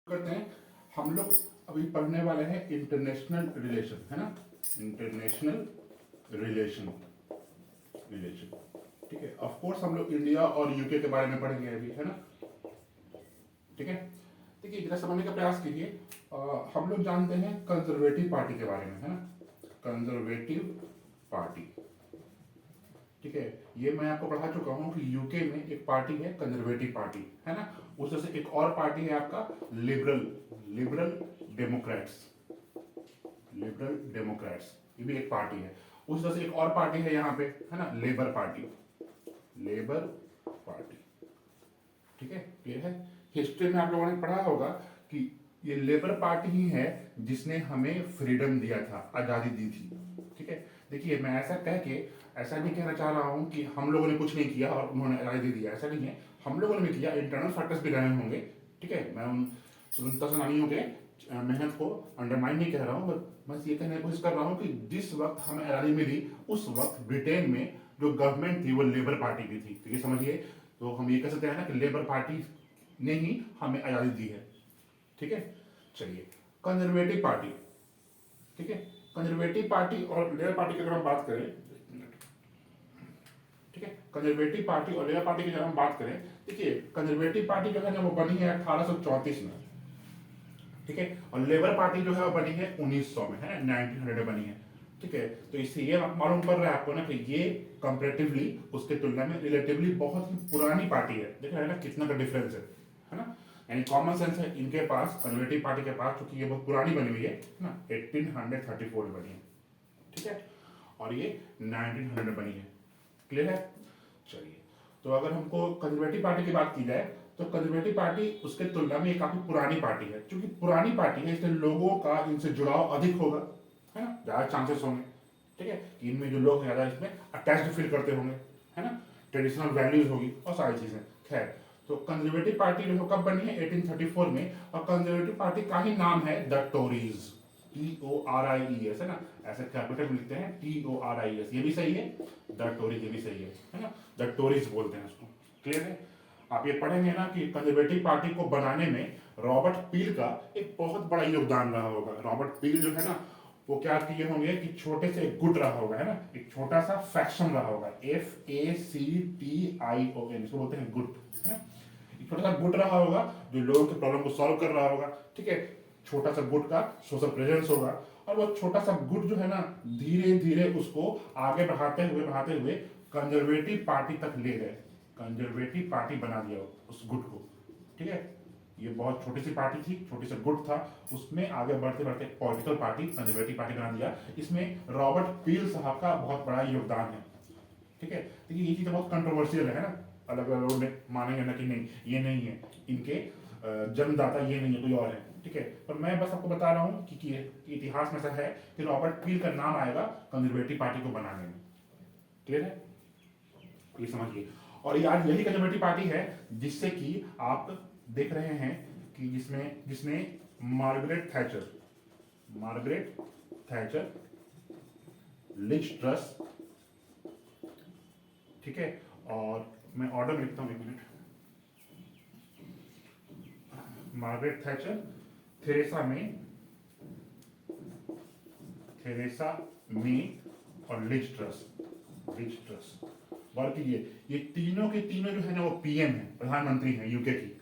करते हैं हम लोग अभी पढ़ने वाले हैं इंटरनेशनल रिलेशन, है ना। इंटरनेशनल रिलेशन रिलेशन ठीक है। ऑफ कोर्स हम लोग इंडिया और यूके के बारे में पढ़ेंगे अभी, है ना। ठीक है, देखिए जरा समझने का प्रयास कीजिए। हम लोग जानते हैं कंजर्वेटिव पार्टी के बारे में, है ना। कंजर्वेटिव पार्टी, ठीक है। ये मैं आपको पढ़ा चुका हूं कि यूके में एक पार्टी है कंजर्वेटिव पार्टी, है ना। उसमें से एक और पार्टी है आपका liberal liberal Democrats liberal Democrats, ये भी एक पार्टी है। उस तरह से एक और पार्टी है यहाँ पे, है ना, लेबर पार्टी लेबर पार्टी, ठीक है। क्लियर है। हिस्ट्री में आप लोगों ने पढ़ा होगा कि ये लेबर पार्टी ही है जिसने हमें फ्रीडम दिया था, आज़ादी दी थी, ठीक है। देखिए मैं ऐसा कह के ऐसा नहीं कहना चाह रहा हूँ कि हम लोगों ने कुछ नहीं किया और उन्होंने आज़ादी दिया, ऐसा नहीं है। हम लोगों ने भी किया, इंटरनल फैक्टर्स भी रहे होंगे, ठीक है। मैं उन स्वतंत्रता सेनानियों के मेहनत को अंडरमाइन नहीं कह रहा हूँ, बस ये कहने की कोशिश कर रहा हूँ कि जिस वक्त हमें आज़ादी मिली उस वक्त ब्रिटेन में जो गवर्नमेंट थी वो लेबर पार्टी की थी, तो ये समझिए। तो हम ये कह सकते हैं ना कि लेबर पार्टी ने ही हमें आज़ादी दी है, ठीक है। चलिए, कंजर्वेटिव पार्टी, ठीक है। कंजर्वेटिव पार्टी और लेबर पार्टी की अगर हम बात करें, ठीक है, कंजर्वेटिव पार्टी और लेबर पार्टी की अगर हम बात करें, देखिए कंजर्वेटिव पार्टी जो है ना वो बनी है 1834 में, ठीक है। और लेबर पार्टी जो है वो बनी है 1900 में, है 1900 में बनी है, ठीक है। तो इससे ये मालूम पड़ रहा है आपको ना कि ये कंपैरेटिवली उसके तुलना में रिलेटिवली बहुत ही पुरानी पार्टी है। देख रहे हैं ना कितना का डिफरेंस है ना। यानी कॉमन सेंस है इनके पास, कंजर्वेटिव पार्टी के पास, क्योंकि ये बहुत पुरानी बनी हुई है ना, 1834 में बनी है, ठीक है। और ये 1900 में बनी है। क्लियर है। चलिए, तो अगर हमको कंजर्वेटिव पार्टी की बात की जाए तो कंजर्वेटिव पार्टी उसके तुलना में काफी पुरानी पार्टी है। क्योंकि पुरानी पार्टी है इसलिए लोगों का इनसे जुड़ाव अधिक होगा, है ना, ज्यादा चांसेस होंगे, ठीक है, कि इनमें जो लोग हैं ज्यादा इसमें अटैच्ड फील करते होंगे, है ना। ट्रेडिशनल वैल्यूज होगी और सारी चीजें। खैर, तो कंजर्वेटिव पार्टी जो कब बनी है 1834 में, और कंजर्वेटिव पार्टी का ही नाम है द टोरीज, TORIES, है ना। ऐसे कैपिटल में लिखते हैं TORIES, ये भी सही है, द टोरीज ये भी सही है ना। द टोरीज बोलते हैं उसको। क्लियर है। आप ये पढ़ेंगे ना कि कंजर्वेटिव पार्टी को बनाने में रॉबर्ट पील का एक बहुत बड़ा योगदान रहा होगा। रॉबर्ट पील जो है ना वो क्या किए होंगे कि छोटे से एक गुट रहा होगा, है ना, एक छोटा सा फैक्शन रहा होगा, FACTION, इसको बोलते हैं गुट, है ना। एक छोटा सा गुट रहा होगा जो लोगों के प्रॉब्लम को सॉल्व कर रहा होगा, ठीक है। छोटा सा गुट का सोशल प्रेजेंस होगा, और वो छोटा सा गुट जो है ना धीरे धीरे उसको आगे बढ़ाते हुए कंजर्वेटिव पार्टी तक ले गए, कंजर्वेटिव पार्टी बना दिया उस गुट को, ठीक है। ये बहुत छोटी सी पार्टी थी, छोटी सा गुट था, उसमें आगे बढ़ते बढ़ते पॉलिटिकल पार्टी कंजर्वेटिव पार्टी बना दिया। इसमें रॉबर्ट पील साहब का बहुत बड़ा योगदान है, ठीक है। देखिए ये चीज़ बहुत कंट्रोवर्शियल है ना, अलग अलग लोग मानेंगे ना कि नहीं ये नहीं है, इनके जन्मदाता ये नहीं है, कोई और है, ठीक है। पर मैं बस आपको बता रहा हूँ कि इतिहास में ऐसा है कि रॉबर्ट पील का नाम आएगा कंजर्वेटिव पार्टी को बनाने में। क्लियर है, ये समझिए। और ये आज यही कंजर्वेटिव पार्टी है जिससे कि आप देख रहे हैं कि जिसने मार्गरेट थैचर, लिज ट्रस, ठीक है। और मैं ऑर्डर में लिखता हूँ, एक minute. Margaret Thatcher, Theresa May और लिज ट्रस। गौर कीजिए ये तीनों के तीनों जो है ना वो पीएम है, प्रधानमंत्री हैं यूके की,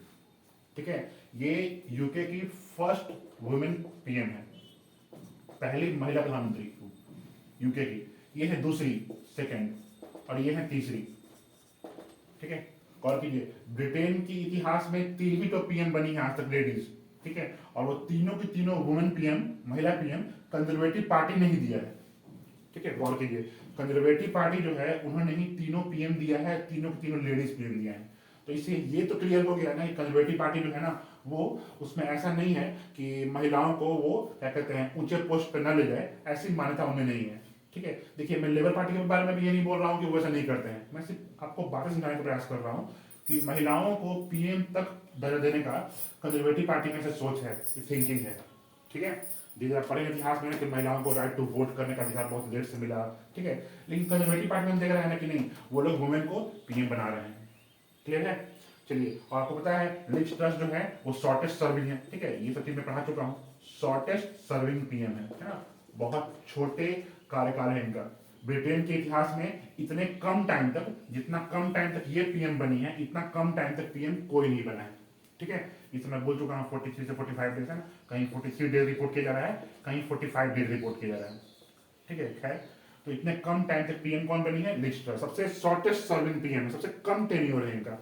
ठीक है। ये यूके की फर्स्ट वुमेन पीएम है, पहली महिला प्रधानमंत्री यूके की। ये है दूसरी, सेकंड, और ये है तीसरी, ठीक है। गौर कीजिए ब्रिटेन की इतिहास में 3 तो पीएम बनी है आज तक लेडीज, ठीक है। और वो तीनों की तीनों वुमेन पीएम, महिला पीएम कंजर्वेटिव पार्टी ने ही दिया है, ठीक है। गौर कीजिए कंजर्वेटिव पार्टी जो है उन्होंने ही तीनों पीएम दिया है, तीनों के तीनों लेडीज पीएम दिया है। तो इससे ये तो क्लियर हो गया ना कि कंजर्वेटिव पार्टी जो है ना वो उसमें ऐसा नहीं है कि महिलाओं को वो क्या कहते हैं ऊंचे पोस्ट पर न ले जाए, ऐसी मान्यता उनमें नहीं है, ठीक है। देखिए मैं लेबर पार्टी के बारे में भी ये नहीं बोल रहा हूँ कि वो ऐसा नहीं करते हैं, मैं सिर्फ आपको बातें समझाने का प्रयास कर रहा हूँ कि महिलाओं को पीएम तक दर्जा देने का कंजर्वेटिव पार्टी में से सोच है, थिंकिंग है, ठीक है। जैसे आप पढ़ेंगे इतिहास में कि महिलाओं को राइट टू वोट करने का अधिकार बहुत लेट से मिला, ठीक है। लेकिन कंजर्वेटिव पार्टी में हम देख रहे हैं ना कि नहीं, वो लोग वुमेन को पीएम बना रहे हैं। क्लियर है। चलिए, और आपको पता है लिज ट्रस जो है वो शॉर्टेस्ट सर्विंग है, ठीक है, ये सब चीज मैं पढ़ा चुका हूँ। शॉर्टेस्ट सर्विंग पीएम है ना, बहुत छोटे कार्यकाल है इनका। ब्रिटेन के इतिहास में इतने कम टाइम तक, जितना कम टाइम तक ये पीएम बनी है, इतना कम टाइम तक पीएम कोई नहीं बना है, ठीक है। इस मैं बोल चुका हूँ 43 से 45 डेज है ना, कहीं 43 डेज रिपोर्ट किया जा रहा है, कहीं 45 डेज रिपोर्ट किया जा रहा है, ठीक है। खैर, तो इतने कम टाइम तक पीएम कौन बनी है? लिज ट्रस, सबसे शॉर्टेस्ट सर्विंग पीएम है, सबसे कम टेन्योर है इनका।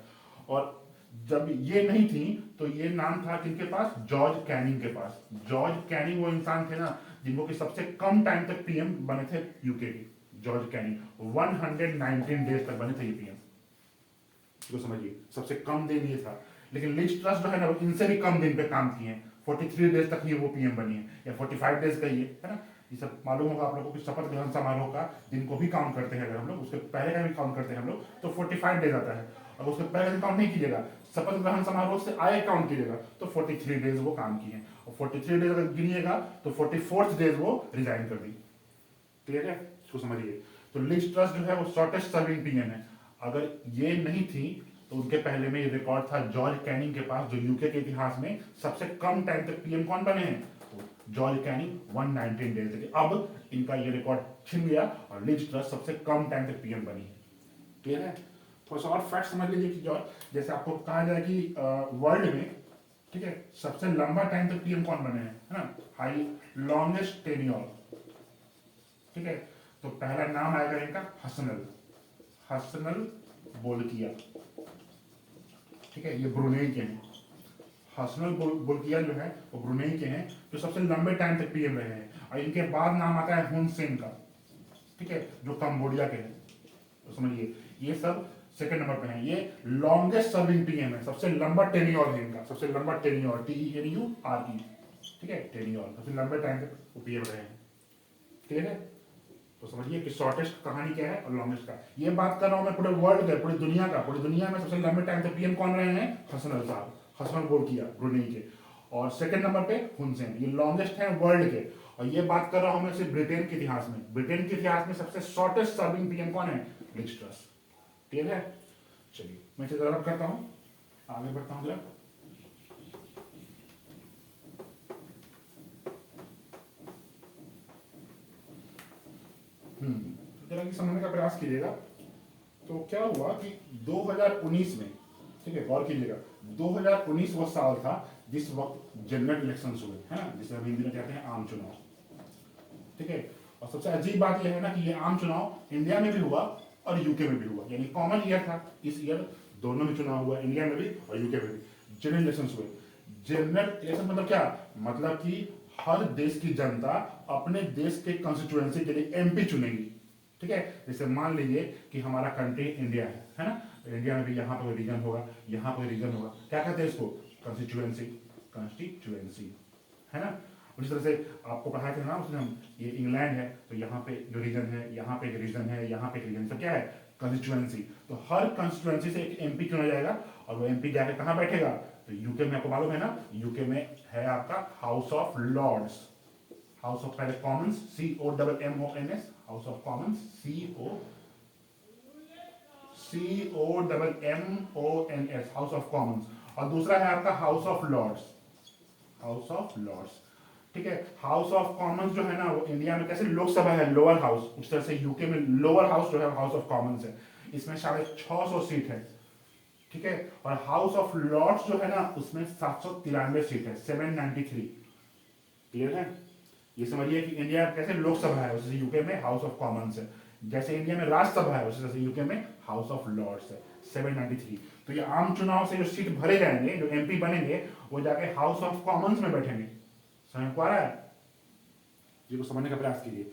और जब ये नहीं थी तो ये नाम था किनके पास? जॉर्ज कैनिंग के पास। जॉर्ज कैनिंग वो इंसान थे ना जिनको कि सबसे कम टाइम तक पीएम बने थे यूके के। जॉर्ज कैनिंग 119 डेज तक बने थे ये पीएम, तो समझिए सबसे कम दिन ये था। लेकिन लिज ट्रस जो है ना, इनसे भी कम दिन पे काम किए हैं, 43 डेज तक ये वो पीएम बनी है, या 45 डेज का ये है ना। ये सब मालूम होगा आप लोगों को कि शपथ ग्रहण समारोह का दिन को भी काउंट करते हैं, अगर हम लोग उसके पहले का भी काउंट करते हैं हम लोग, तो 45 डेज आता है। और उसके पहले दिन काउंट नहीं कीजिएगा, शपथ ग्रहण समारोह से आए काउंट कीजिएगा, तो 43 डेज वो काम किए हैं। और 43 डेज अगर गिनिएगा तो 44th डेज वो रिजाइन कर दी। क्लियर है, इसको समझिए। तो लिज ट्रस जो है वो शॉर्टेस्ट सर्विंग पीएम है। अगर ये नहीं थी तो उनके पहले में ये रिकॉर्ड था जॉर्ज कैनिंग के पास, जो यूके के इतिहास में सबसे कम टाइम तक पीएम कौन बने हैं? जॉर्ज कैनिंग 119 डेज तक। अब इनका ये रिकॉर्ड छिन गया और लिज ट्रस सबसे कम टाइम तक पीएम बनी है। क्लियर है? थोड़ा सा और फैक्ट समझ लीजिए कि जॉर्ज, जैसे आपको कहा जाए कि वर्ल्ड में, ठीक है, सबसे लंबा टाइम तक पीएम कौन बने हैं, है ना, हाई लॉन्गेस्ट टेन्योर, ठीक है। तो पहला नाम आएगा इनका हसनल, हसनल बोल्किया, ठीक है, ये ब्रुनेई के हैं। हसनल बोल्किया जो है वो ब्रुनेई के हैं, जो सबसे लंबे टाइम तक पीएम रहे हैं। और इनके बाद नाम आता है हुन सेन का, ठीक है, जो कंबोडिया के हैं। तो समझिए ये सब सेकंड नंबर पे हैं। ये लॉन्गेस्ट सर्विंग पीएम है, सबसे लंबा टेन्योर है इनका, सबसे लंबा टेन्योर, TENURE, ठीक है, टेन्योर, सबसे लंबे टाइम तक वो पीएम रहे हैं। क्लियर है? तो समझिए कि शॉर्टेस्ट कहानी क्या है और लॉन्गेस्ट का। ये बात कर रहा हूं मैं पूरे वर्ल्ड का, पूरी दुनिया का। पूरी दुनिया में सबसे लंबे टाइम तक पीएम कौन रहे हैं? हसनल साहब, हसनल बोल्किया, ब्रुनेई के। और सेकंड नंबर पे हुन सेन, ये लॉन्गेस्ट हैं वर्ल्ड के। और ये बात कर रहा हूं मैं सिर्फ ब्रिटेन के इतिहास में। ब्रिटेन के इतिहास में सबसे शॉर्टेस्ट सर्विंग पीएम कौन है? Liz truss. क्लियर है? चलिए मैं इसे डेवलप करता हूं, आगे बढ़ता हूं जरा। जरा समझने का प्रयास कीजिएगा। तो क्या हुआ कि 2019 में, ठीक है, गौर कीजिएगा, 2019 वो साल था जिस वक्त जनरल इलेक्शंस हुए, है ना, जिसे हम हिंदी में कहते हैं आम चुनाव, ठीक है। और सबसे अजीब बात यह है ना कि ये आम चुनाव इंडिया में भी हुआ और यूके में भी हुआ, यानी कॉमन ईयर था। इस ईयर दोनों में चुनाव हुआ, इंडिया में भी और यूके में भी जनरल इलेक्शंस हुए। जनरल इलेक्शन मतलब क्या? मतलब कि हर देश की जनता अपने देश के कॉन्स्टिट्यूएंसी के लिए एमपी चुनेगी, ठीक है। जैसे मान लीजिए कि हमारा कंट्री इंडिया है ना, तो इंडिया में भी यहाँ पर रीजन होगा, यहाँ पर रीजन होगा, क्या कहते हैं इसको? कॉन्स्टिट्यूएंसी, कॉन्स्टिट्यूएंसी, है ना। उसी तरह से आपको पढ़ाया था ना उसने हम, ये इंग्लैंड है तो यहाँ पे जो रीजन है, यहाँ पे एक रीजन है, यहाँ पे एक रीजन, तो क्या है? कॉन्स्टिट्यूएंसी। तो हर कॉन्स्टिट्यूएंसी से एक एमपी चुना जाएगा और वो एमपी जाके कहाँ बैठेगा? तो यूके में, आपको मालूम है ना, यूके में है आपका House of Lords, House of, पहले Commons, COMMONS, House of Commons, COMMONS, House of Commons. और दूसरा है आपका House of Lords, House of Lords, ठीक है। हाउस ऑफ कॉमन्स जो है ना, वो इंडिया में कैसे लोकसभा है लोअर हाउस, उस तरह से यूके में लोअर हाउस जो है हाउस ऑफ कॉमन्स है। इसमें 650 सीट है, ठीक है। और हाउस ऑफ लॉर्ड्स जो है ना, उसमें 793 सीट है, 793। क्लियर है? ये समझिए कि इंडिया कैसे लोकसभा है, उसे यूके में हाउस ऑफ कॉमन्स है। जैसे इंडिया में राज्यसभा है, उसी तरह से यूके में हाउस ऑफ लॉर्ड्स है, 793। तो ये आम चुनाव से जो सीट भरे जाएंगे, जो एमपी बनेंगे, वो जाके हाउस ऑफ कॉमन्स में बैठेंगे। समझ को आ रहा है? ये को समझने का प्रयास कीजिए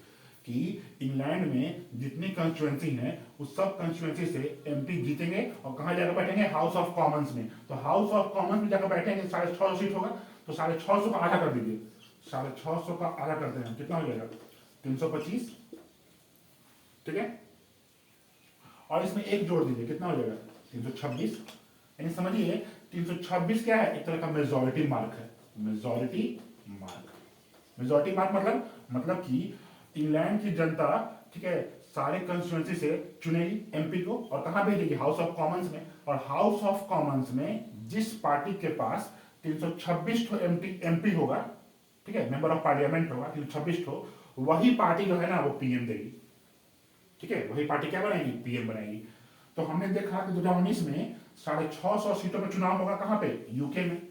कि इंग्लैंड में जितनी कंस्टिट्यूएंसी है, उस सब कंस्टिट्यूएंसी से एमपी जीतेंगे और कहां जाकर बैठेंगे? हाउस ऑफ कॉमन्स में। तो हाउस ऑफ कॉमन्स में जाकर बैठेंगे, 650 सीट होगा, तो 650 का आधा कर दीजिए, 650 का आधा करते हैं, कितना हो जाएगा? 325, ठीक है। और इसमें एक जोड़ दीजिए, कितना हो जाएगा? 326। यानी समझिए 326 क्या है? एक तरह का मेजॉरिटी मार्क है, मेजॉरिटी मार्क। मेजॉरिटी मार्क मतलब कि इंग्लैंड की जनता, ठीक है, सारे कंस्टिट्यूंसी से चुनेगी एमपी को और कहां भेजेगी, हाउस ऑफ कॉमन्स में। और हाउस ऑफ कॉमन्स में जिस पार्टी के पास 326 ठो एमपी होगा, ठीक है, मेंबर ऑफ पार्लियामेंट होगा 326 ठो, वही पार्टी जो है ना वो पीएम देगी। ठीक है, वही पार्टी क्या बनाएगी, पीएम बनाएगी। तो हमने देखा कि 2019 में 650 सीटों में चुनाव होगा, कहां पे, यूके में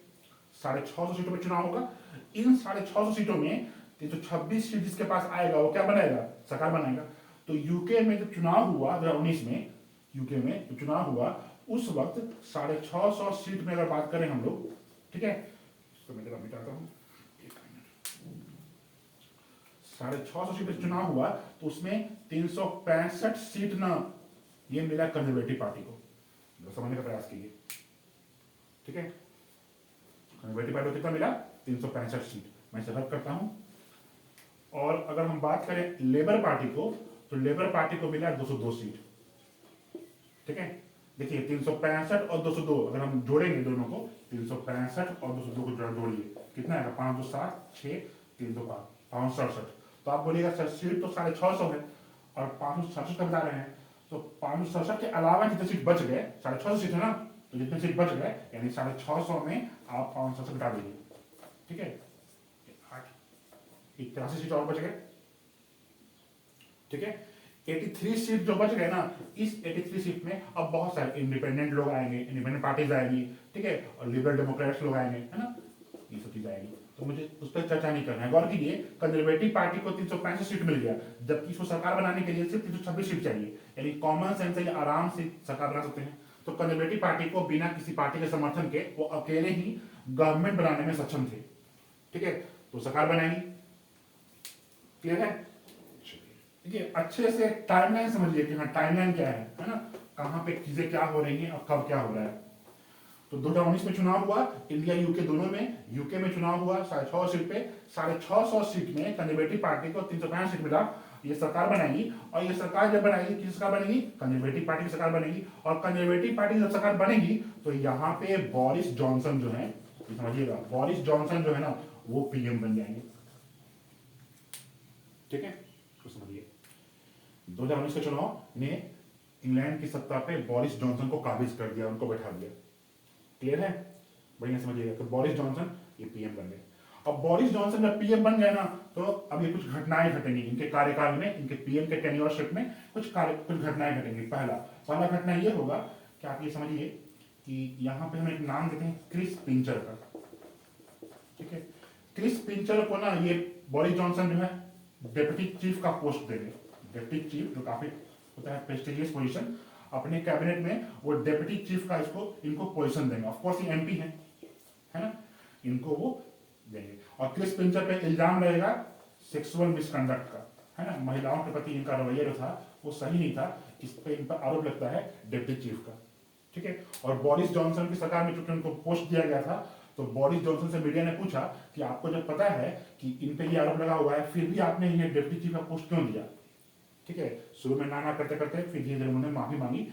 650 सीटों में चुनाव होगा। इन 650 सीटों में 326 सीट जिसके पास आएगा वो क्या बनाएगा, सरकार बनाएगा। तो यूके में जब चुनाव हुआ 2019 में, यूके में जब चुनाव हुआ उस वक्त 650 सीट में अगर बात करें हम लोग, ठीक है, इसको मैं जरा मिटाता हूं, 650 सीट में चुनाव हुआ तो उसमें 365 सीट ना ये मिला कंजर्वेटिव पार्टी को, समझने का प्रयास कीजिए। ठीक है, कंजर्वेटिव पार्टी को कितना मिला, 365 सीट। मैं इसे रद्द करता हूं। और अगर हम बात करें लेबर पार्टी को, तो लेबर पार्टी को मिला 202 सीट। ठीक है, देखिए 365 और 202 अगर हम जोड़ेंगे दोनों को, 365 और 202 को जोड़िए कितना आएगा, 5 2 7 6 3 2 5 567। तो आप बोलिएगा सर सीट तो 650 है और 567 का बता रहे हैं, तो 567 के अलावा जितने सीट बच गए, 650 सीट है ना, तो जितने सीट बच गए यानी 650 में आप 567 घटा दीजिए। ठीक है, 83 सीट और बच गए। ठीक है, 83 सीट जो बच गए ना, इस 83 सीट में अब बहुत सारे इंडिपेंडेंट लोग आएंगे, इंडिपेंडेंट पार्टीज आएंगी, ठीक है, और लिबरल डेमोक्रेट्स लोग आएंगे, है ना, ये सब चीज आएगी। तो मुझे उस पर चर्चा नहीं करना है। गौर कीजिए, कंजर्वेटिव पार्टी को 365 सीट मिल गया, जबकि इसको सरकार बनाने के लिए सिर्फ 326 सीट चाहिए, यानी कॉमन सेंस से आराम से सरकार बना सकते हैं। तो कंजर्वेटिव पार्टी को बिना किसी पार्टी के समर्थन के वो अकेले ही गवर्नमेंट बनाने में सक्षम थे। ठीक है, तो सरकार बनाएगी। क्लियर है? देखिए अच्छे से टाइमलाइन समझिए कि हाँ टाइमलाइन क्या है ना, कहाँ पे चीजें क्या हो रही हैं और कब क्या हो रहा है। तो 2019 में चुनाव हुआ, इंडिया यूके दोनों में। यूके में चुनाव हुआ 650 सीट पे, 650 सीट में कंजर्वेटिव पार्टी को 365 सीट मिला, ये सरकार बनाएगी। और ये सरकार जब बनाएगी, किस सरकार बनेगी, कंजर्वेटिव पार्टी की सरकार बनेगी। और कंजर्वेटिव पार्टी जब सरकार बनेगी तो यहाँ पे बोरिस जॉनसन जो है, समझिएगा, बोरिस जॉनसन जो है ना वो पीएम बन जाएंगे। ठीक है, तो समझिए 2019 के चुनाव ने इंग्लैंड की सत्ता पे बोरिस जॉनसन को काबिज कर दिया, उनको बैठा दिया। क्लियर है? बढ़िया समझिएगा। तो बोरिस जॉनसन ये पीएम बन गए। अब बोरिस जॉनसन जब पीएम बन गए ना, तो अब ये कुछ घटनाएं घटेंगी इनके कार्यकाल में, इनके पीएम के टेन्योरशिप में कुछ घटनाएं घटेंगी। पहला घटना ये होगा कि आप ये समझिए कि यहाँ पे हम एक नाम देते हैं क्रिस पिंचर का। ठीक है, क्रिस पिंचर को ना ये बोरिस जॉनसन जो है डेप्यूटी चीफ का पोस्ट देंगे। डेप्यूटी चीफ जो काफी होता है प्रेस्टिजियस पोजीशन, अपने कैबिनेट में वो डेप्यूटी चीफ का इनको पोजीशन देंगे। ऑफ कोर्स ये एमपी है ना, इनको वो देंगे। और क्रिस पिंचर पे इल्जाम रहेगा सेक्सुअल मिसकंडक्ट का, है ना, महिलाओं के प्रति इनका रवैया जो था वो सही नहीं था, इस पे इन पर आरोप लगता है डेप्यूटी चीफ का। ठीक है, और बोरिस जॉनसन की सरकार में चूंकि उनको पोस्ट दिया गया था, तो बोरिस जॉनसन से मीडिया ने पूछा कि आपको जब पता है कि इन पे ये आरोप लगा हुआ है, फिर भी आपने इन्हें डेप्यूटी चीफ का पोस्ट क्यों दिया। ठीक है, शुरू में ना करते करते फिर धीरे धीरे उन्होंने माफी मांगी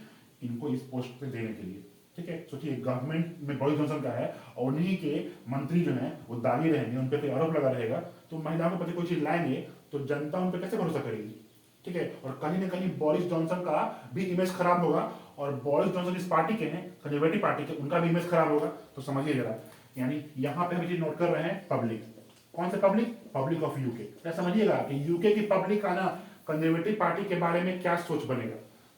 इनको इस पोस्ट पे देने के लिए। ठीक है, सोचिए गवर्नमेंट में बोरिस जॉनसन का है और उन्हीं के मंत्री जो हैं वो दागी रहेंगे, उन पे कोई आरोप लगा रहेगा, तो महिलाओं के प्रति कोई चीज लाएंगे तो जनता उन पे कैसे भरोसा करेगी। ठीक है, और कहीं ना कहीं बोरिस जॉनसन का भी इमेज खराब होगा, और बोरिस जॉनसन इस पार्टी के हैं, कंजर्वेटिव पार्टी के, उनका भी इमेज खराब होगा। तो समझिए जरा, यानी यहाँ पे हम चीज नोट कर रहे हैं पब्लिक, कौन से पब्लिक, पब्लिक ऑफ यूके। क्या समझिएगा कि यूके की पब्लिक का ना कंजर्वेटिव पार्टी के बारे में क्या सोच बनेगा।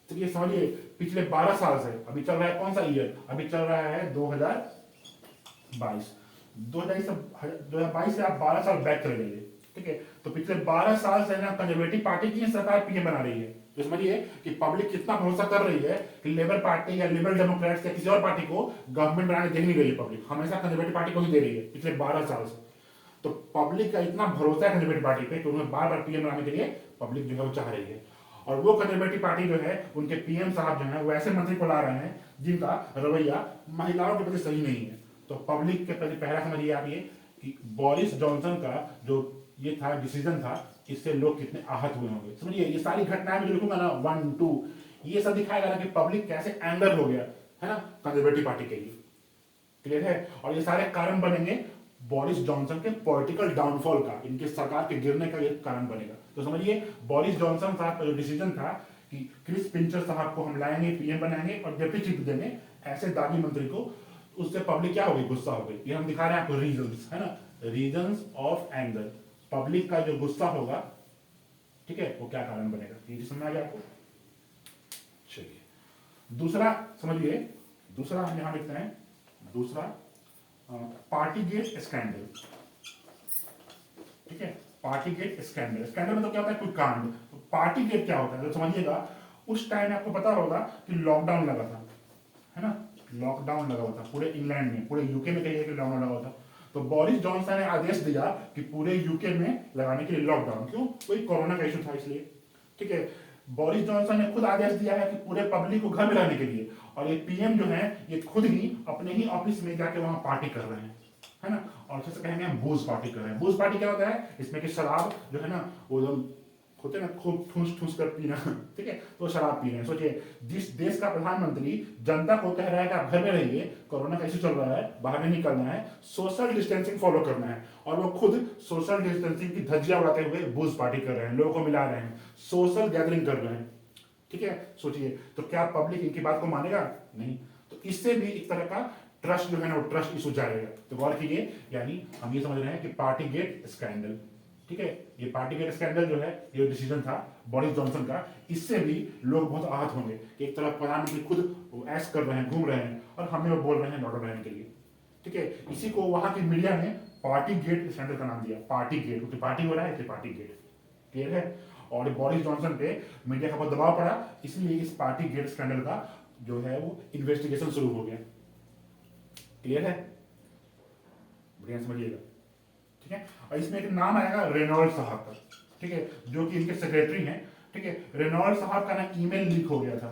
तो ये समझिए पिछले 12 साल से, अभी चल रहा है कौन सा ईयर, अभी चल रहा है 2022 से आप 12 साल बैक कर लीजिए। ठीक है, तो पिछले 12 साल से ना कंजर्वेटिव पार्टी की सरकार पीएम बना रही है। तो समझिए कि पब्लिक कितना भरोसा कर रही है कि लेबर पार्टी या लिबरल डेमोक्रेट्स या किसी और पार्टी को गवर्नमेंट बनाने दे नहीं रही है। पब्लिक हमेशा कंजर्वेटिव पार्टी को ही दे रही है पिछले 12 साल से। तो पब्लिक का इतना भरोसा है कंजर्वेटिव पार्टी पे कि उन्हें बार बार पीएम बनाने के लिए पब्लिक जो है वो चाह रही है। और वो कंजर्वेटिव पार्टी जो है, उनके पीएम साहब जो है वो ऐसे मंत्री को ला रहे हैं जिनका रवैया महिलाओं के प्रति सही नहीं है। तो पब्लिक के प्रति पहला समझिए आप ये कि बोरिस जॉनसन का जो ये था डिसीजन था, इससे लोग कितने आहत हुए होंगे। समझिए ये सारी घटनाएं जो लिखूंगा ना 1 2, ये सब दिखाएगा ना कि पब्लिक कैसे एंगर हो गया है ना कंजर्वेटिव पार्टी के लिए। क्लियर है? और ये सारे कारण बनेंगे बोरिस जॉनसन के पॉलिटिकल डाउनफॉल का, इनके सरकार के गिरने का ये कारण बनेगा। तो समझिए बोरिस जॉनसन साहब का जो डिसीजन था कि क्रिस पिंचर साहब को हम लाएंगे, पीएम बनाएंगे और डिप्टी चीफ देंगे ऐसे दागी मंत्री को, उससे पब्लिक क्या हो गई, गुस्सा हो गई। ये हम दिखा रहे हैं आपको रीजंस, है ना, रीजंस ऑफ एंगर। पब्लिक का जो गुस्सा होगा, ठीक है, वो क्या कारण बनेगा, ये समझ में आ गया आपको। चलिए दूसरा समझिए, दूसरा हम यहां लिखते हैं, दूसरा पार्टी गेट स्कैंडल। ठीक है, पार्टी गेट स्कैंडल। स्कैंडल मतलब क्या होता है, कोई कांड। तो पार्टी गेट क्या होता है, तो समझिएगा उस टाइम आपको पता होगा कि लॉकडाउन लगा था, है ना, लॉकडाउन लगा हुआ था पूरे इंग्लैंड में, पूरे यूके में कहीं लॉकडाउन लगा हुआ था। तो बोरिस जॉनसन ने आदेश दिया कि पूरे यूके में लगाने के लिए लॉकडाउन, क्यों, कोई कोरोना का इशू था इसलिए। ठीक है, बोरिस जॉनसन ने खुद आदेश दिया है कि पूरे पब्लिक को घर में रहने के लिए, और ये पीएम जो है ये खुद ही अपने ही ऑफिस में जाके वहां पार्टी कर रहे हैं, है ना। और जैसे कहेंगे हम बूज पार्टी कर रहे हैं। बूज पार्टी क्या होता है, इसमें कि शराब जो है ना वो होते हैं ना, खूब ठूस ठूस कर पीना, ठीक है, तो शराब पी रहे हैं। सोचिए जिस देश का प्रधानमंत्री जनता को कह रहा है कि आप घर में रहिए, कोरोना का इशू चल रहा है, बाहर नहीं निकलना है, सोशल डिस्टेंसिंग फॉलो करना है, और वो खुद सोशल डिस्टेंसिंग की धज्जियां उड़ाते हुए बूज पार्टी कर रहे हैं, लोगों को मिला रहे हैं, सोशल गैदरिंग कर रहे हैं। ठीक है, सोचिए तो क्या पब्लिक इनकी बात को मानेगा, नहीं। तो इससे भी एक तरह का ट्रस्ट जो है ना, वो ट्रस्ट इशू जाएगा। तो गौर कीजिए, यानी हम ये समझ रहे हैं कि पार्टी गेट स्कैंडल, ठीक है, ये पार्टी गेट स्कैंडल जो है, ये डिसीजन था बोरिस जॉनसन का, इससे भी लोग बहुत आहत होंगे कि एक तरफ प्रधानमंत्री खुद ऐश कर रहे हैं, घूम रहे हैं, और हमें वो बोल रहे हैं लॉकडाउन रहने के लिए। ठीक है, इसी को वहां की मीडिया ने पार्टी गेट स्कैंडल का नाम दिया, पार्टी गेट, क्योंकि पार्टी हो रहा है, पार्टी गेट। क्लियर है। और बोरिस जॉनसन पे मीडिया का बहुत दबाव पड़ा, इसलिए इस पार्टी गेट स्कैंडल का जो है वो इन्वेस्टिगेशन शुरू हो गया। क्लियर है, बढ़िया समझिएगा। ठीक है, और इसमें एक नाम आएगा रेनॉल्ड साहब का, ठीक है, जो कि इनके सेक्रेटरी हैं। ठीक है, रेनॉल्ड साहब का ना ईमेल लीक हो गया था।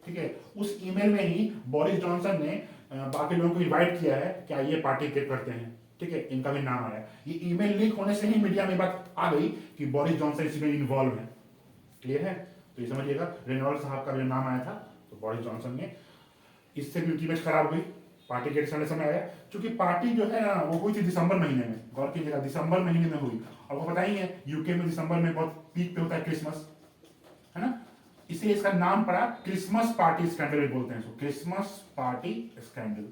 ठीक है, उस ईमेल में ही बोरिस जॉनसन ने बाकी लोगों को इनवाइट किया है कि आइए पार्टी करते हैं। ठीक है, इनका भी नाम आया। ये ईमेल लीक होने से ही मीडिया में बात आ गई कि बोरिस जॉनसन इसमें इन्वॉल्व है। क्लियर है, तो ये समझिएगा रेनॉल्ड साहब का भी नाम आया था, तो बोरिस जॉनसन ने, इससे भी उनकी इमेज खराब हुई। पार्टी के समय आया, क्योंकि पार्टी जो है ना वो हुई थी दिसंबर महीने में, गौर कीजिएगा दिसंबर महीने में हुई। और वो पता ही है यूके में दिसंबर में बहुत पीक पे होता है क्रिसमस, है ना, इसलिए इसका नाम पड़ा क्रिसमस पार्टी स्कैंडल बोलते हैं इसको, क्रिसमस पार्टी स्कैंडल।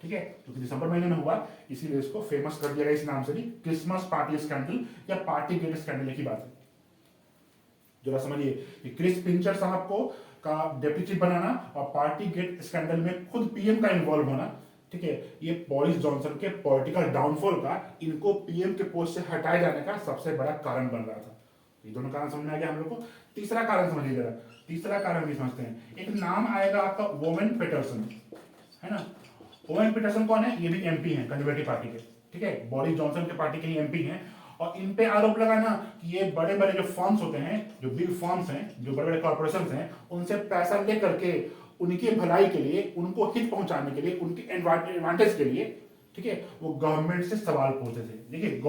ठीक है, क्योंकि दिसंबर महीने में हुआ इसीलिए इसको फेमस कर दिया गया इस नाम से भी, क्रिसमस पार्टी स्कैंडल या पार्टी गेट स्कैंडल की बात है। जरा समझिए कि क्रिस पिंचर साहब को का डेप्यूटी चीफ बनाना और पार्टी गेट स्कैंडल में खुद पीएम का इन्वॉल्व होना, ठीक है, ये बोरिस जॉनसन के पॉलिटिकल डाउनफॉल का, इनको पीएम के पोस्ट से हटाए जाने का सबसे बड़ा कारण बन रहा था। ये दोनों कारण समझ में आ गया हम लोग को। तीसरा कारण समझिए जरा, तीसरा कारण भी समझते हैं। एक नाम आएगा आपका वोमेन पीटरसन, है ना। ओवेन पीटरसन कौन है, ये भी एमपी हैं कंजर्वेटिव पार्टी के। ठीक है, बोरिस जॉनसन के पार्टी के ही एमपी हैं, और इन पे आरोप लगाना कि ये बड़े बड़े जो फर्म्स होते हैं, जो बिग फर्म्स हैं, जो बड़े बड़े कॉर्पोरेशन हैं, उनसे पैसा ले करके उनकी भलाई के लिए, उनको हित पहुंचाने के लिए, उनके एडवांटेज के लिए, ठीक है, वो गवर्नमेंट से सवाल पूछते थे। देखिए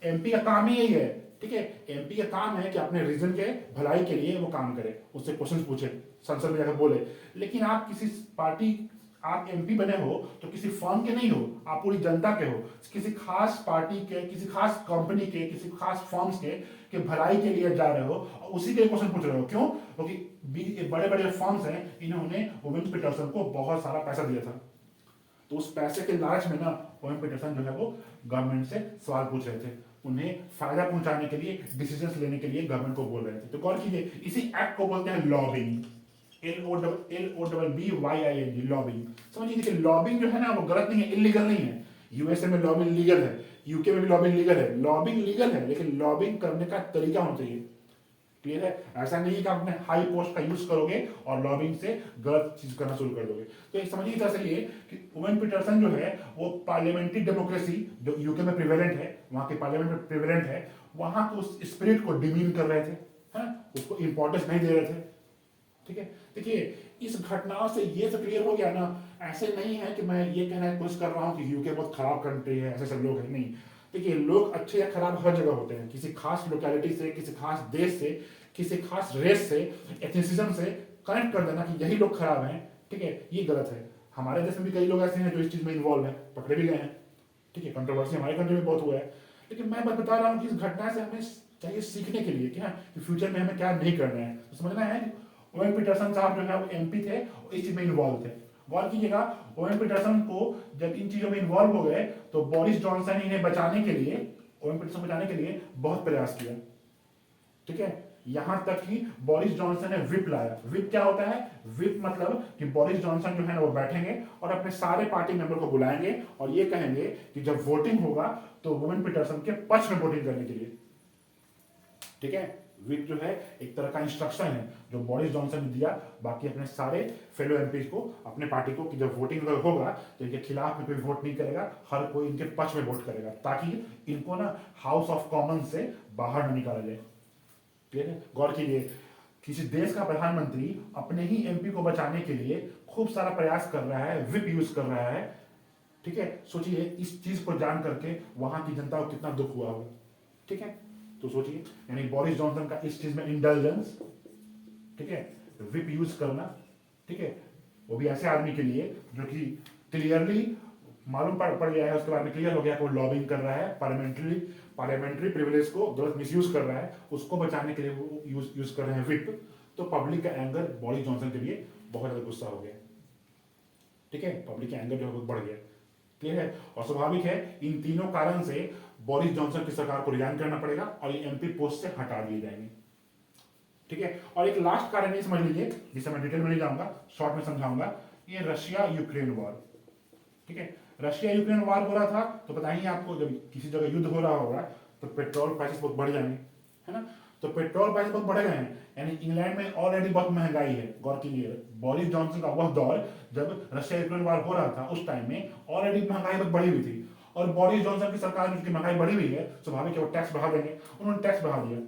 एमपी का काम ही यही है। ठीक है, एमपी का काम है कि अपने रीजन के भलाई के लिए वो काम करे, उससे क्वेश्चन पूछे, संसद में जाकर बोले। लेकिन आप किसी पार्टी, आप एमपी बने हो तो किसी फर्म के नहीं हो, आप पूरी जनता के हो, किसी खास पार्टी के, किसी खास कंपनी के, किसी खास फर्म्स के भलाई के लिए जा रहे हो, और उसी के क्वेश्चन पूछ रहे हो। क्यों, क्योंकि बड़े बड़े फर्म्स हैं, इन्होंने ओवेन पीटरसन को बहुत सारा पैसा दिया था, तो उस पैसे के लालच में ना ओवेन पीटरसन जो है वो गवर्नमेंट से सवाल पूछ रहे थे, उन्हें फायदा पहुंचाने के लिए, डिसीजंस लेने के लिए गवर्नमेंट को बोल रहे थे। तो गौर कीजिए, इसी एक्ट को बोलते हैं लॉबिंग, LOBBYING, लॉबिंग। समझिए कि लॉबिंग जो है ना वो गलत नहीं है, इलीगल नहीं है। यूएसए में लॉबिंग लीगल है, यूके में भी लॉबिंग लीगल है, लॉबिंग लीगल है, लेकिन लॉबिंग करने का तरीका होना चाहिए। क्लियर है, ऐसा नहीं कि आप अपने हाई पोस्ट का यूज करोगे और लॉबिंग से गलत चीज करना शुरू कर दोगे। तो एक समझिए तरह से ये कि ओवेन पीटरसन जो है वो पार्लियामेंट्री डेमोक्रेसी जो यूके में प्रिवेलेंट है, वहां के पार्लियामेंट में प्रिवेलेंट है, वहां के उस स्पिरिट को डिमीन कर रहे थे, है, उसको इंपॉर्टेंस नहीं दे रहे थे। ठीक है, देखिए इस घटनाओं से ये तो क्लियर हो गया ना, ऐसे नहीं है कि मैं ये कहना की कोशिश कर रहा हूँ कि यूके बहुत खराब कंट्री है, ऐसे सब लोग हैं, नहीं। देखिए लोग अच्छे या खराब हर जगह होते हैं, किसी खास लोकेलिटी से, किसी खास देश से, किसी खास रेस से, एथनिसिज्म से कनेक्ट कर देना कि यही लोग खराब हैं, ठीक है, ये गलत है। हमारे देश में भी कई लोग ऐसे हैं जो इस चीज में इन्वॉल्व हैं, पकड़े भी गए हैं। ठीक है, कंट्रोवर्सी हमारे कंट्री में बहुत हुआ है, लेकिन मैं बस बता रहा हूँ कि इस घटना से हमें चाहिए सीखने के लिए क्या कि फ्यूचर में हमें क्या नहीं करना है। तो समझना है कि ओएन पीटरसन साहब जो है वो एमपी थे और इस चीज में इन्वॉल्व थे। गौर कीजिएगा, ओएन पीटरसन को जब इन चीजों में इन्वॉल्व हो गए तो बोरिस जॉनसन इन्हें बचाने के लिए, ओएन पीटरसन को बचाने के लिए बहुत प्रयास किया। ठीक है, यहां तक कि बोरिस जॉनसन ने विप लाया। विप क्या होता है? विप मतलब कि बोरिस जॉनसन जो है ना वो बैठेंगे और अपने सारे पार्टी मेंबर को बुलाएंगे और ये कहेंगे कि जब वोटिंग होगा तो वुमेन पीटरसन के पक्ष में वोटिंग करने के लिए। ठीक है, विप जो है एक तरह का इंस्ट्रक्शन है जो बोरिस जॉनसन ने दिया बाकी अपने सारे फेलो एमपी को, अपने पार्टी को, कि जब वोटिंग होगा तो इनके खिलाफ में कोई वोट नहीं करेगा, हर कोई इनके पक्ष में वोट करेगा ताकि इनको ना हाउस ऑफ कॉमन से बाहर न निकाला जाए। ठीक है, गौर कीजिए, किसी देश का प्रधानमंत्री अपने ही एमपी को बचाने के लिए खूब सारा प्रयास कर रहा है, विप यूज कर रहा है। ठीक है, सोचिए इस चीज को जान करके वहां की जनता को कितना दुख हुआ होगा। ठीक है, तो सोचिए, यानी बोरिस जॉनसन का इस चीज में इंटेलिजेंस, ठीक है, विप यूज करना, ठीक है, वो भी ऐसे आदमी के लिए जो कि क्लियरली मालूम पड़ गया है, उसके बाद में क्लियर हो गया कि वो लॉबिंग कर रहा है, पार्लियामेंट्री प्रिविलेज को गलत मिसयूज कर रहा है, उसको बचाने के लिए वो यूज कर रहे हैं विप। तो पब्लिक का एंगर बोरिस जॉनसन के लिए बहुत ज्यादा गुस्सा हो गया। ठीक है, पब्लिक का एंगर जो है वो बढ़ गया। क्लियर है, और स्वाभाविक है इन तीनों कारण से बोरिस जॉनसन की सरकार को रिजाइन करना पड़ेगा और ये एमपी पोस्ट से हटा दिए जाएंगे। ठीक है, और एक लास्ट कारण ये समझ लीजिए, जिसे मैं डिटेल में नहीं जाऊंगा, शॉर्ट में समझाऊंगा, ये रशिया यूक्रेन वॉर। ठीक है, रशिया यूक्रेन वॉर हो रहा था तो पता ही आपको, जब किसी जगह युद्ध हो रहा होगा तो पेट्रोल प्राइसेस बहुत बढ़ जाएंगे, है ना। तो पेट्रोल प्राइस बहुत बढ़ गए हैं, यानी इंग्लैंड में ऑलरेडी बहुत महंगाई है। गौर कीजिए, बोरिस जॉनसन का वह दौर जब रशिया यूक्रेन वॉर हो रहा था उस टाइम में ऑलरेडी महंगाई बहुत बढ़ी हुई थी, और बोरिस जॉनसन की सरकार में महंगाई बढ़ी हुई है, स्वाभाविक है वो टैक्स बढ़ा देंगे। उन्होंने टैक्स बढ़ा दिया।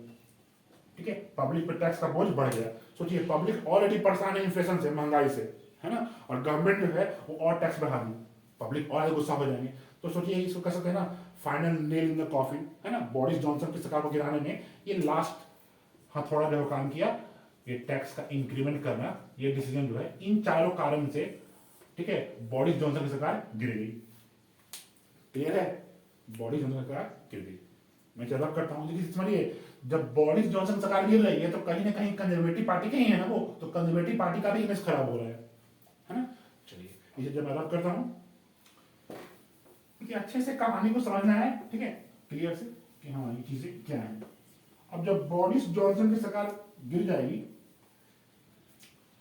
ठीक है, पब्लिक पर टैक्स का बोझ बढ़ गया। सोचिए, पब्लिक ऑलरेडी परेशान है इन्फ्लेशन से, महंगाई से, है ना, और गवर्नमेंट जो है वो और टैक्स बढ़ा दी, पब्लिक और गुस्सा हो जाएंगे। तो सोचिए, इसको कह सकते हैं ना final nail in the coffin, है ना, बोरिस जॉनसन की सरकार को गिराने में ये लास्ट हथौड़ा जो काम किया, ये टैक्स का इंक्रीमेंट करना, ये डिसीजन जो है इन चारों कारण से, ठीक है, बोरिस जॉनसन की सरकार गिर गई। क्लियर है, बोरिस जॉनसन की सरकार गिर गई। मैं जवाब करता हूं, लेकिन समझिए, जब बोरिस जॉनसन सरकार गिर रही है तो कहीं ना कहीं कंजर्वेटिव पार्टी के ही है ना वो, तो कंजर्वेटिव पार्टी का भी इमेज खराब हो रहा है ना। चलिए, इसे जब मैं रब करता हूं कि अच्छे से कहानी को समझना है, ठीक है, क्लियर से, कि हाँ ये चीजें क्या है। अब जब बोरिस जॉनसन की सरकार गिर जाएगी,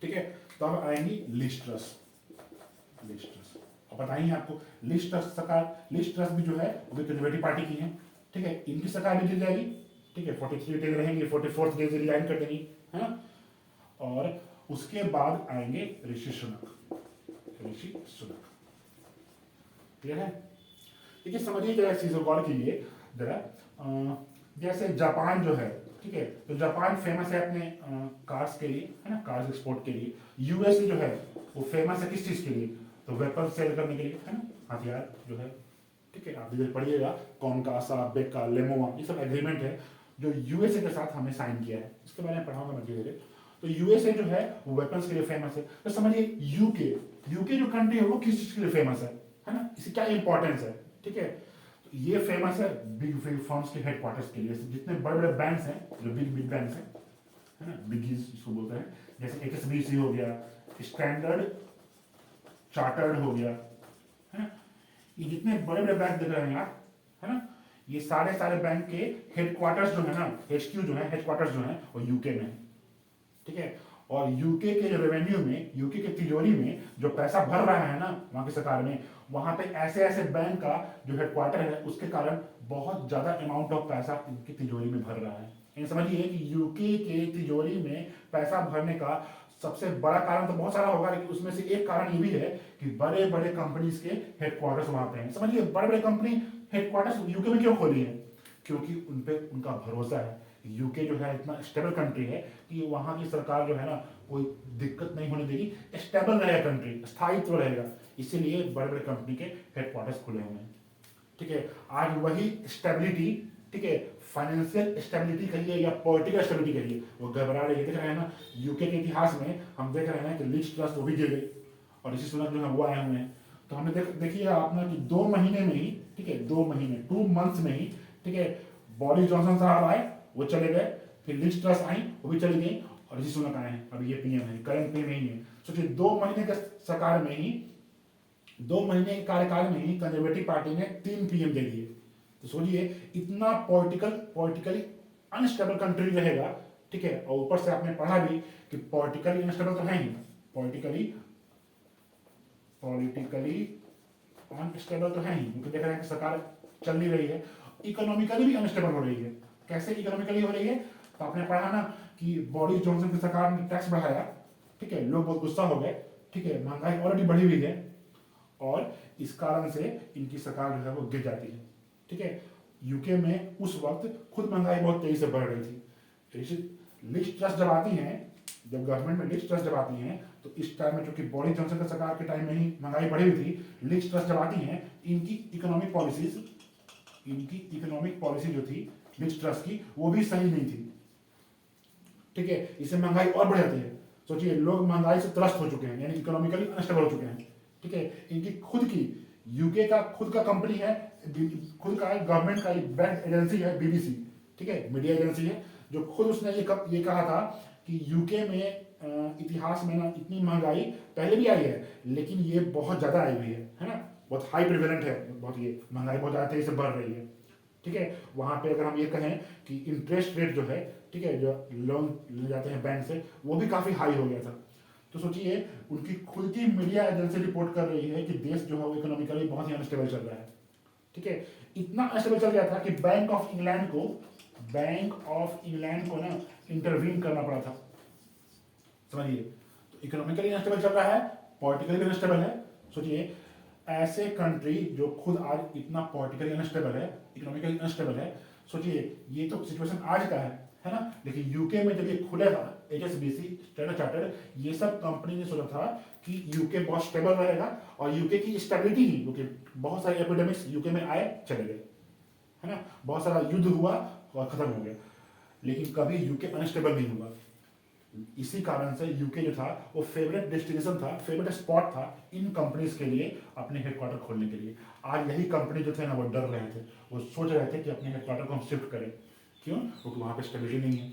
ठीक है, तब आएंगी लिज ट्रस। अब बताइए आपको, लिज ट्रस सरकार, लिज ट्रस भी जो है वो भी कंजर्वेटिव पार्टी की है। ठीक है, इनकी सरकार भी गिर जाएगी। ठीक है, 43 डेज रहेंगे, 44th डे से रिजाइन कर देंगी, है ना। और उसके बाद आएंगे ऋषि सुनक। क्लियर है। देखिए, समझिए जरा इस चीज को, गौर कीजिए जरा। जैसे जापान जो है, ठीक है, तो जापान फेमस है अपने कार्स के लिए, है ना, कार्स एक्सपोर्ट के लिए। यूएसए जो है वो फेमस है किस चीज के लिए? तो वेपन सेल करने के लिए, है ना, हथियार जो है। ठीक है, आप इधर पढ़िएगा, कॉनकासा, बेका, लेमोआ, ये सब एग्रीमेंट है जो यूएसए के साथ हमने साइन किया है, इसके बारे में पढ़ाऊंगा मैं धीरे धीरे। तो यूएसए जो है वो वेपन्स के लिए फेमस है। तो समझिए यूके जो कंट्री है वो किस चीज के लिए फेमस है ना, इसकी क्या इंपॉर्टेंस है। ठीक है, तो ये फेमस है बिग बिग फर्म्स के हेडक्वार्टर्स के लिए। जितने बड़े बड़े बैंक्स हैं, जो बिग बिग बैंक्स हैं, है ना, बिगीज इसको बोलते हैं, जैसे एचएसबीसी हो गया, स्टैंडर्ड चार्टर्ड हो गया, है ना, ये जितने बड़े बड़े बैंक देख रहे हैं आप, है ना, ये सारे बैंक के हेडक्वार्टर्स जो है ना, एचक्यू जो है, हेडक्वार्टर्स जो है वो यूके में है। ठीक है, और यूके के रेवेन्यू में, यूके के तिजोरी में जो पैसा भर रहा है ना वहां की सरकार में, वहां पे ऐसे ऐसे बैंक का जो हेडक्वार्टर है उसके कारण बहुत ज्यादा अमाउंट ऑफ पैसा इनकी तिजोरी में भर रहा है। यानी समझिए कि यूके के तिजोरी में पैसा भरने का सबसे बड़ा कारण तो बहुत सारा होगा, लेकिन उसमें से एक कारण ये भी है कि बड़े बड़े कंपनीज के हेडक्वार्टर्स वहां पे हैं। समझिए, बड़े बड़े कंपनी हेडक्वार्टर्स यूके में क्यों खोली है? क्योंकि उनपे उनका भरोसा है। यूके जो है इतना स्टेबल कंट्री है कि वहां की सरकार जो है ना कोई दिक्कत नहीं होने देगी, स्टेबल रहेगा कंट्री, स्थायित्व रहेगा, इसीलिए बड़े बड़े कंपनी के हेडक्वार्टर्स खुले हुए हैं। ठीक है, आज वही स्टेबिलिटी, ठीक है, फाइनेंशियल स्टेबिलिटी कहिए या पॉलिटिकल स्टेबिलिटी कहिए, वो गड़बड़ा रही है। देख रहे हैं ना, यूके के इतिहास में हम देख रहे हैं कि लिज ट्रस वो भी गिर गई और ऋषि सुनक जो है वो आए हुए हैं। तो हमने देखिए आपने कि 2 महीने में ही, ठीक है, 2 महीने 2 मंथ्स में ही, ठीक है, बोरिस जॉनसन साहब आए, वो चले गए, फिर लिज ट्रस आई, वो भी चली गई, और ऋषि सुनक आए हैं, अब ये पीएम है, करंट पीएम ही है। सोचिए 2 महीने के सरकार में ही, 2 महीने के कार्यकाल में ही कंजर्वेटिव पार्टी ने 3 पीएम दे दिए। तो सोचिए इतना पॉलिटिकली अनस्टेबल कंट्री रहेगा, ठीक है, और ऊपर से आपने पढ़ा भी कि पॉलिटिकली अनस्टेबल तो है ही, पॉलिटिकली अनस्टेबल तो है ही, क्योंकि देख रहे हैं कि सरकार चल नहीं रही है, इकोनॉमिकली भी अनस्टेबल हो रही है। कैसे इकोनॉमिकली हो रही है? तो आपने पढ़ा ना कि बोरिस जॉनसन की सरकार ने टैक्स बढ़ाया, ठीक है, लोग बहुत गुस्सा हो गए, ठीक है, महंगाई ऑलरेडी बढ़ी हुई है, और इस कारण से इनकी सरकार जो है वो गिर जाती है, ठीक है। यूके में उस वक्त खुद महंगाई बहुत तेजी से बढ़ रही थी। लिज ट्रस्ट जब आती हैं, जब गवर्नमेंट में लिज ट्रस्ट जब आती हैं, तो इस टाइम में, जो कि बोरिस जॉनसन की सरकार के टाइम में ही महंगाई बढ़ी हुई थी, लिज ट्रस्ट जब आती हैं, इनकी इकोनॉमिक पॉलिसी जो थी लिज ट्रस्ट की, वो भी सही नहीं थी, ठीक है, इससे महंगाई और बढ़ जाती है। सोचिए लोग महंगाई से त्रस्त हो चुके हैं, यानी इकोनॉमिकली अनस्टेबल हो चुके हैं, ठीक है। इनकी खुद की यूके का खुद का कंपनी है, खुद का गवर्नमेंट का बैंक एजेंसी है बीबीसी, ठीक है, मीडिया एजेंसी है, जो खुद उसने ये कहा था कि यूके में इतिहास में ना इतनी महंगाई पहले भी आई है, लेकिन ये बहुत ज़्यादा आई हुई है ना, बहुत हाई प्रिवेलेंट है, बहुत ये महंगाई बहुत ज़्यादा तेजी से बढ़ रही है, ठीक है। वहाँ पे अगर हम ये कहें कि इंटरेस्ट रेट जो है, ठीक है, जो लोन ले जाते हैं बैंक से, वो भी काफ़ी हाई हो गया था। तो सोचिए उनकी खुद की मीडिया एजेंसी रिपोर्ट कर रही है कि देश जो है वो इकोनॉमिकली बहुत ही अनस्टेबल चल रहा है, ठीक है। इतना अनस्टेबल चल गया था कि बैंक ऑफ इंग्लैंड को ना इंटरवीन करना पड़ा था, समझिए। तो इकोनॉमिकली अनस्टेबल चल रहा है, पॉलिटिकली अनस्टेबल है। सोचिए ऐसे कंट्री जो खुद आज इतना पॉलिटिकली अनस्टेबल है, इकोनॉमिकली अनस्टेबल है, सोचिए ये तो सिचुएशन आज का है ना। लेकिन यूके में जब ये खुला था, HSBC, स्टैंडर्ड चार्टर्ड, ये सब कंपनी ने सोचा था कि यूके बहुत स्टेबल रहेगा, और यूके की स्टेबिलिटी ही, क्योंकि बहुत सारे एपिडेमिक्स यूके में आए चले गए, है ना, बहुत सारा युद्ध हुआ और खत्म हो गया, लेकिन कभी यूके अनस्टेबल नहीं हुआ। इसी कारण से यूके जो था वो फेवरेट डेस्टिनेशन था, फेवरेट स्पॉट था इन कंपनीज के लिए अपने हेडक्वार्टर खोलने के लिए। आज यही कंपनी जो थे ना, वो डर रहे थे, वो सोच रहे थे कि अपने हेडक्वार्टर को हम शिफ्ट करें। क्यों? क्योंकि वहाँ पे स्टेबिलिटी नहीं है,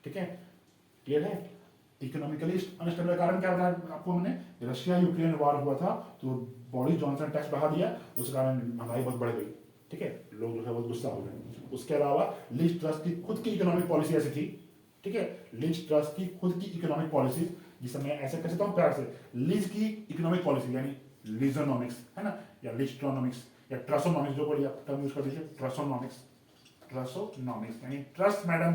ठीक है, क्लियर है। इकोनॉमिकली अनस्टेबल कारण क्या बताया आपको मैंने, रशिया यूक्रेन वॉर हुआ था, तो बोरिस जॉनसन टैक्स बढ़ा दिया, उस कारण महंगाई बहुत बढ़ गई, ठीक है, लोग जो है बहुत गुस्सा हो गए। उसके अलावा लिज ट्रस्ट की खुद की इकोनॉमिक पॉलिसी ऐसी थी, ठीक है, लिज ट्रस्ट की खुद की इकोनॉमिक पॉलिसी, जिसे मैं ऐसे कह सकता हूँ प्यार से, लिज की इकोनॉमिक पॉलिसी यानी लिजोनॉमिक्स, है ना, या लिस्ट्रोनॉमिक्स या ट्रसोनॉमिक्स, जो कोई आप टर्म यूज कर दीजिए, ट्रसोनॉमिक्स यानी ट्रस्ट मैडम